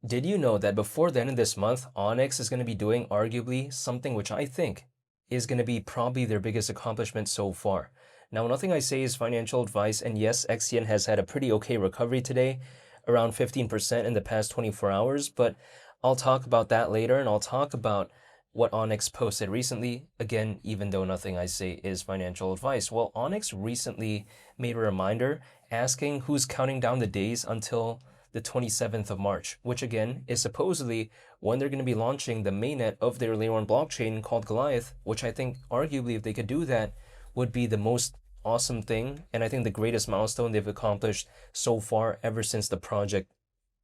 Did you know that before the end of this month, Onyx is going to be doing arguably something which I think is going to be probably their biggest accomplishment so far? Now, nothing I say is financial advice, and yes, XCN has had a pretty okay recovery today, around 15% in the past 24 hours, but I'll talk about that later, and I'll talk about what Onyx posted recently. Again, even though nothing I say is financial advice. Well, Onyx recently made a reminder asking who's counting down the days until the 27th of March, which again is supposedly when they're going to be launching the mainnet of their layer one blockchain called Goliath, which I think arguably if they could do that would be the most awesome thing. And I think the greatest milestone they've accomplished so far ever since the project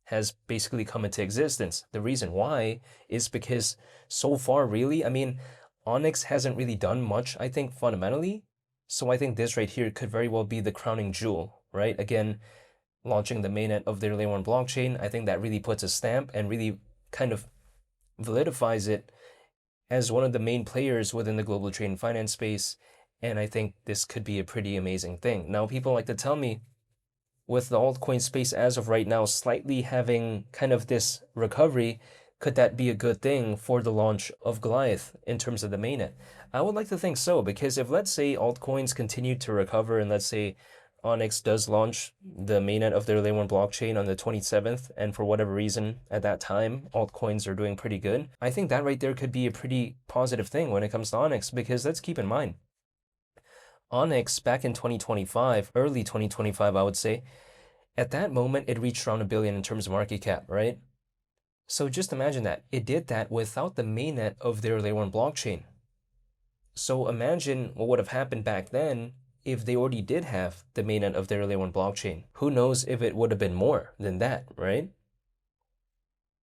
has basically come into existence. The reason why is because so far, really, I mean, Onyx hasn't really done much, I think, fundamentally. So I think this right here could very well be the crowning jewel, right? Again, launching the mainnet of their layer one blockchain, I think that really puts a stamp and really kind of validifies it as one of the main players within the global trade and finance space. And I think this could be a pretty amazing thing. Now, people like to tell me, with the altcoin space as of right now slightly having kind of this recovery, could that be a good thing for the launch of Goliath in terms of the mainnet? I would like to think so, because if let's say altcoins continue to recover and let's say Onyx does launch the mainnet of their layer one blockchain on the 27th, and for whatever reason at that time altcoins are doing pretty good, I think that right there could be a pretty positive thing when it comes to Onyx, because let's keep in mind, Onyx back in 2025, early 2025, I would say, at that moment, it reached around a billion in terms of market cap, right? So just imagine that. It did that without the mainnet of their layer one blockchain. So imagine what would have happened back then if they already did have the mainnet of their layer one blockchain. Who knows if it would have been more than that, right?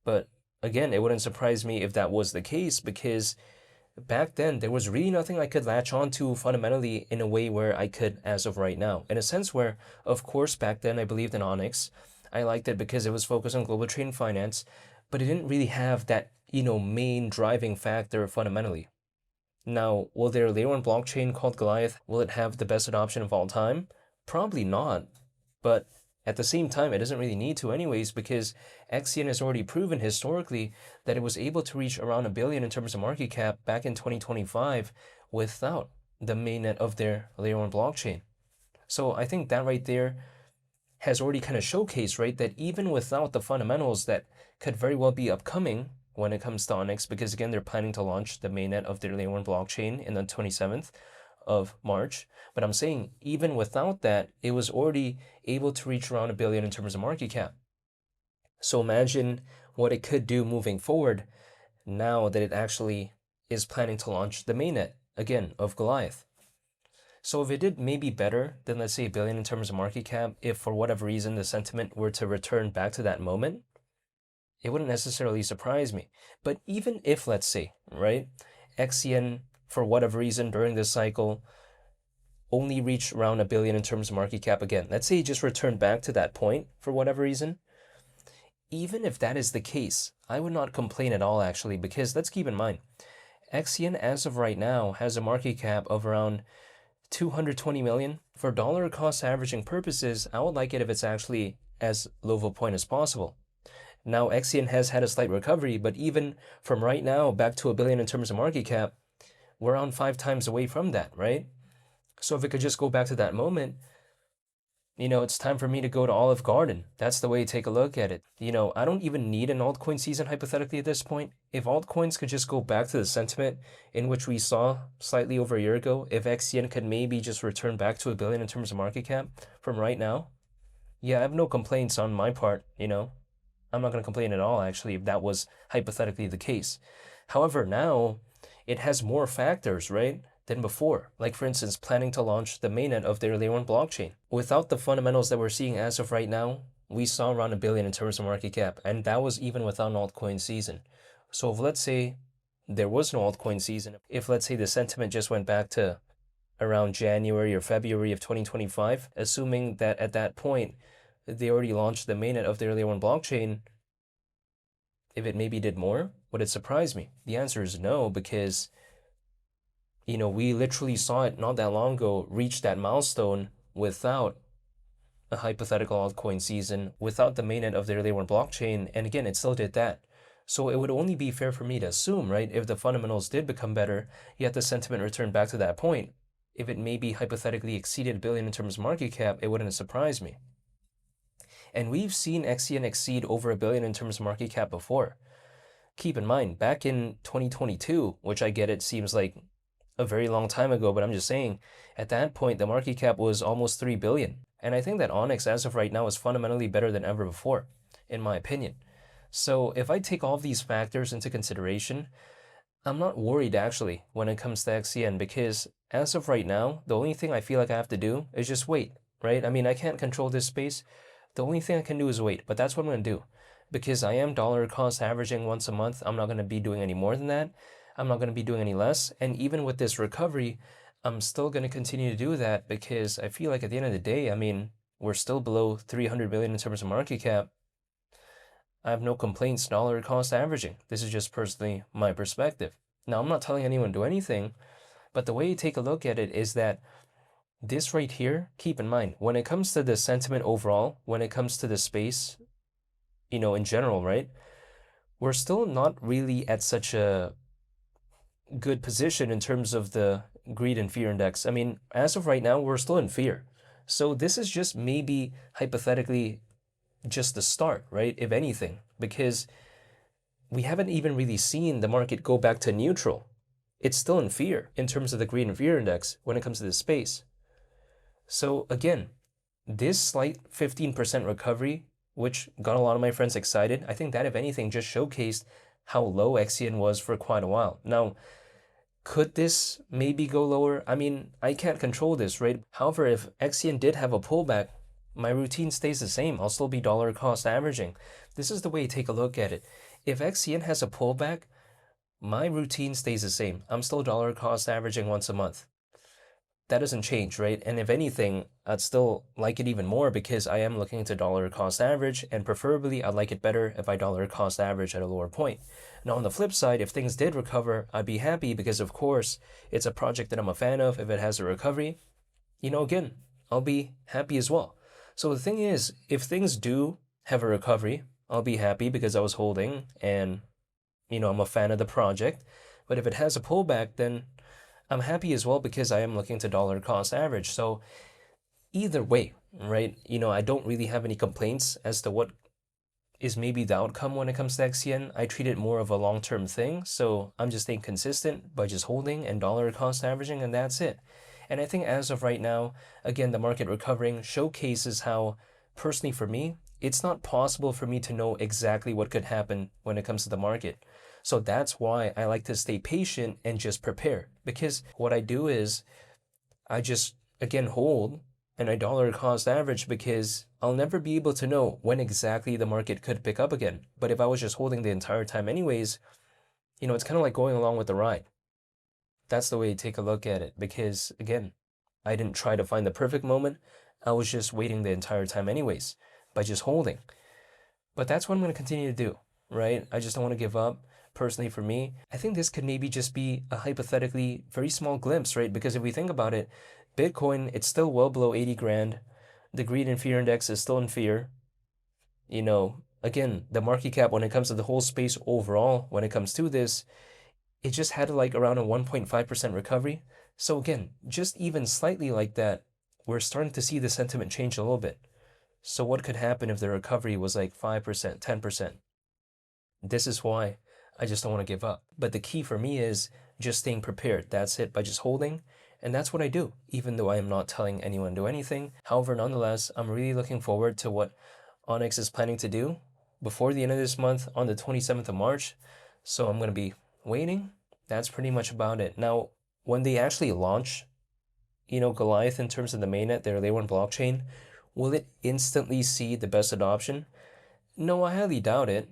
But again, it wouldn't surprise me if that was the case, because back then there was really nothing I could latch onto fundamentally in a way where I could as of right now. In a sense where, of course, back then I believed in Onyx. I liked it because it was focused on global trade and finance, but it didn't really have that, main driving factor fundamentally. Now, will their layer one blockchain called Goliath, will it have the best adoption of all time? Probably not. But at the same time, it doesn't really need to anyways, because XCN has already proven historically that it was able to reach around a billion in terms of market cap back in 2025 without the mainnet of their layer one blockchain. So I think that right there has already kind of showcased, right, that even without the fundamentals that could very well be upcoming when it comes to Onyx, because again, they're planning to launch the mainnet of their layer one blockchain in the 27th of March. But I'm saying even without that, it was already able to reach around a billion in terms of market cap. So imagine what it could do moving forward now that it actually is planning to launch the mainnet again of Goliath. So if it did maybe better than, let's say, a billion in terms of market cap, if for whatever reason the sentiment were to return back to that moment, it wouldn't necessarily surprise me. But even if, let's say, right, XCN, for whatever reason during this cycle, only reached around a billion in terms of market cap again, let's say it just returned back to that point for whatever reason, even if that is the case, I would not complain at all, actually, because let's keep in mind, XCN as of right now has a market cap of around 220 million. For dollar cost averaging purposes, I would like it if it's actually as low of a point as possible. Now, XCN has had a slight recovery, but even from right now back to a billion in terms of market cap, we're around 5 times away from that, right? So if it could just go back to that moment, it's time for me to go to Olive Garden. That's the way to take a look at it. I don't even need an altcoin season hypothetically at this point. If altcoins could just go back to the sentiment in which we saw slightly over a year ago, if XCN could maybe just return back to a billion in terms of market cap from right now, yeah, I have no complaints on my part. I'm not going to complain at all, actually, if that was hypothetically the case. However, now it has more factors, right, than before. Like, for instance, planning to launch the mainnet of their layer one blockchain. Without the fundamentals that we're seeing as of right now, we saw around a billion in terms of market cap, and that was even without an altcoin season. So if, let's say, there was no altcoin season, if, let's say, the sentiment just went back to around January or February of 2025, assuming that at that point, they already launched the mainnet of their layer one blockchain, if it maybe did more, would it surprise me? The answer is no, because, we literally saw it not that long ago reach that milestone without a hypothetical altcoin season without the mainnet of their layer 1 blockchain, and again, it still did that. So it would only be fair for me to assume, right, if the fundamentals did become better, yet the sentiment returned back to that point, if it maybe hypothetically exceeded a billion in terms of market cap, it wouldn't surprise me. And we've seen XCN exceed over a billion in terms of market cap before. Keep in mind, back in 2022, which I get it seems like a very long time ago, but I'm just saying, at that point, the market cap was almost 3 billion. And I think that Onyx, as of right now, is fundamentally better than ever before, in my opinion. So if I take all of these factors into consideration, I'm not worried actually when it comes to XCN, because as of right now, the only thing I feel like I have to do is just wait, right? I mean, I can't control this space. The only thing I can do is wait, but that's what I'm going to do, because I am dollar cost averaging once a month. I'm not going to be doing any more than that. I'm not going to be doing any less. And even with this recovery, I'm still going to continue to do that, because I feel like at the end of the day, I mean, we're still below 300 billion in terms of market cap. I have no complaints dollar cost averaging. This is just personally my perspective. Now, I'm not telling anyone to do anything, but the way you take a look at it is that this right here, keep in mind, when it comes to the sentiment overall, when it comes to the space, in general, right? We're still not really at such a good position in terms of the greed and fear index. I mean, as of right now, we're still in fear. So this is just maybe hypothetically just the start, right? If anything, because we haven't even really seen the market go back to neutral. It's still in fear in terms of the greed and fear index when it comes to this space. So again, this slight 15% recovery, which got a lot of my friends excited, I think that, if anything, just showcased how low XCN was for quite a while. Now, could this maybe go lower? I mean, I can't control this, right? However, if XCN did have a pullback, my routine stays the same. I'll still be dollar cost averaging. This is the way to take a look at it. If XCN has a pullback, my routine stays the same. I'm still dollar cost averaging once a month. That doesn't change, right? And if anything, I'd still like it even more, because I am looking to dollar cost average, and preferably I'd like it better if I dollar cost average at a lower point. Now, on the flip side, if things did recover, I'd be happy, because of course, it's a project that I'm a fan of. If it has a recovery, again, I'll be happy as well. So the thing is, if things do have a recovery, I'll be happy because I was holding and, I'm a fan of the project. But if it has a pullback, then I'm happy as well, because I am looking to dollar cost average. So either way, right, I don't really have any complaints as to what is maybe the outcome when it comes to XCN. I treat it more of a long-term thing. So I'm just staying consistent by just holding and dollar cost averaging, and that's it. And I think as of right now, again, the market recovering showcases how, personally for me, it's not possible for me to know exactly what could happen when it comes to the market. So that's why I like to stay patient and just prepare. Because what I do is I just, again, hold and I dollar cost average, because I'll never be able to know when exactly the market could pick up again. But if I was just holding the entire time anyways, it's kind of like going along with the ride. That's the way to take a look at it, because again, I didn't try to find the perfect moment. I was just waiting the entire time anyways by just holding. But that's what I'm going to continue to do, right? I just don't want to give up. Personally, for me, I think this could maybe just be a hypothetically very small glimpse, right? Because if we think about it, Bitcoin, it's still well below 80 grand. The greed and fear index is still in fear. Again, the market cap, when it comes to the whole space overall, when it comes to this, it just had like around a 1.5% recovery. So again, just even slightly like that, we're starting to see the sentiment change a little bit. So what could happen if the recovery was like 5%, 10%? This is why I just don't want to give up. But the key for me is just staying prepared. That's it, by just holding. And that's what I do, even though I am not telling anyone to do anything. However, nonetheless, I'm really looking forward to what Onyx is planning to do before the end of this month on the 27th of March. So I'm going to be waiting. That's pretty much about it. Now, when they actually launch, Goliath in terms of the mainnet, their layer 1 blockchain, will it instantly see the best adoption? No, I highly doubt it.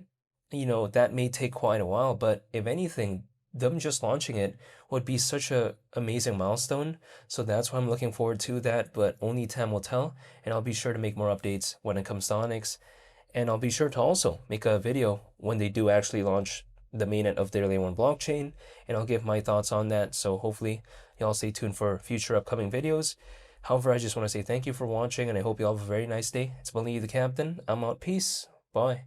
That may take quite a while, but if anything, them just launching it would be such a amazing milestone. So that's why I'm looking forward to that, but only time will tell. And I'll be sure to make more updates when it comes to Onyx. And I'll be sure to also make a video when they do actually launch the mainnet of their layer 1 blockchain, and I'll give my thoughts on that. So hopefully y'all stay tuned for future upcoming videos. However, I just want to say thank you for watching, and I hope you all have a very nice day. It's Mali the Captain. I'm out. Peace. Bye.